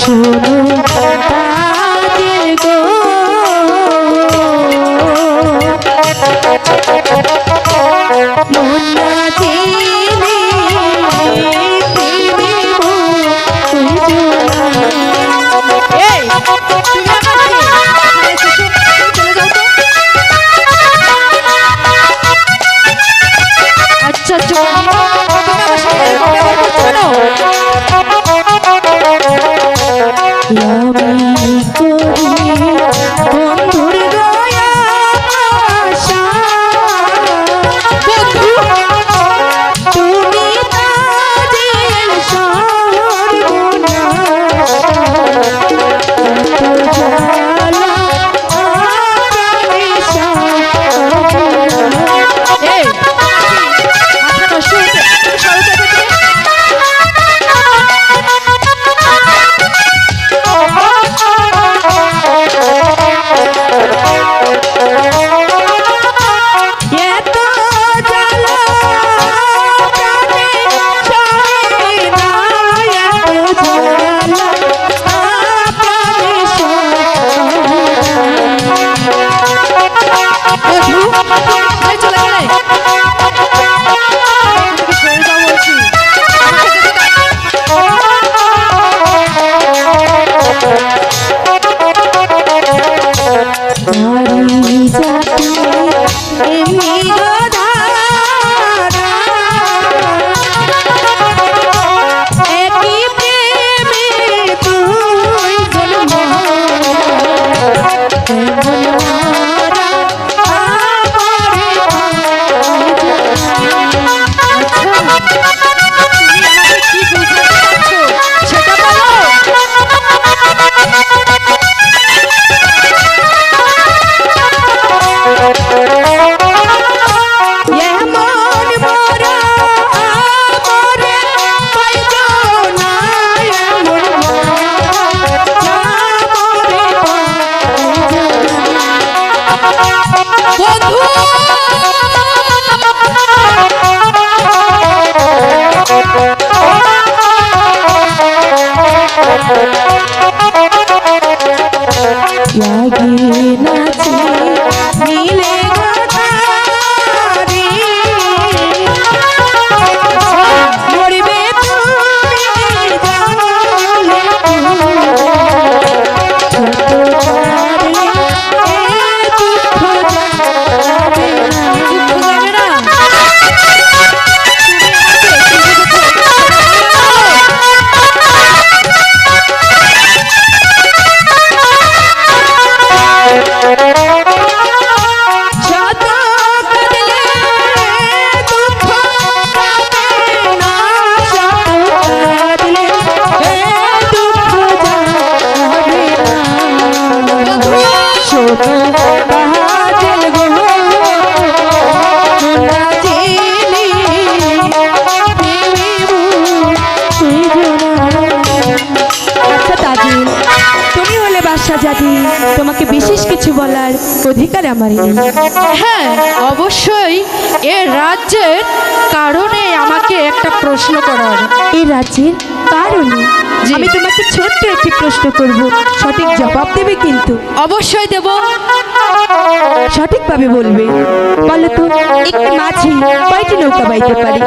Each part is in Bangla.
শোনো তাদের গো মন না জেনে প্রেমে বুঝো না। এই তুমি আমার চলে যাও তো। আচ্ছা বন্ধুর দয়া আশা বন্ধু তুমি তাদের সর্বনাশা তোমাকে বিশেষ কিছু বলার অধিকার আমার নেই। হ্যাঁ অবশ্যই এর রাজ্যের কারণে আমাকে একটা প্রশ্ন করার। এই রাজ্যের কারণে আমি তোমাকে ছোট্ট একটি প্রশ্ন করব, সঠিক জবাব দেবে কিন্তু। অবশ্যই দেব। সঠিকভাবে বলবে। বলো তো একটি মাঝি কয়টি নৌকা বাইতে পারে?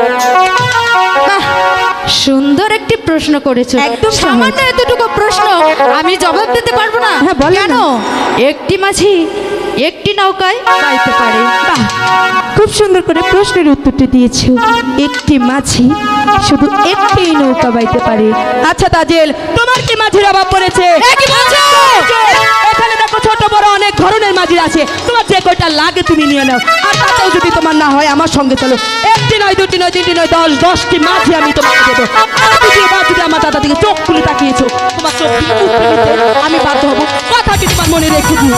সুন্দর একটি প্রশ্ন করেছো। একদম সামান্য এতটুকু প্রশ্ন আমি জবাব দিতে পারবো না। হ্যাঁ বলো। কেন? একটি মাঝি একটি নৌকায় বাইতে পারে। বাহ, খুব সুন্দর করে প্রশ্নের উত্তরটি দিয়েছো। একটি মাঝি শুধু একটি নৌকা বাইতে পারে। আচ্ছা তাজেল, তোমার কি মাঝির অভাব পড়েছে? এখানে দেখো ছোট বড় অনেক ধরনের মাঝি আছে, তোমার যে কয়টা লাগে তুমি নিয়ে নাও। আর তাতেও যদি তোমার না হয় আমার সঙ্গে চলো। একটি নয়, দুটি নয়, তিনটি নয়, 10টি মাঝি আমি তোমাকে দেবো। দ্বিতীয়বার যদি আমার দাদা দিকে চোখ খুলে তাকিয়েছো, তোমার চোখ থেকে উত্তর দিতে আমি বাধ্য হবো। কথাটি তোমার মনে রেখে দিও।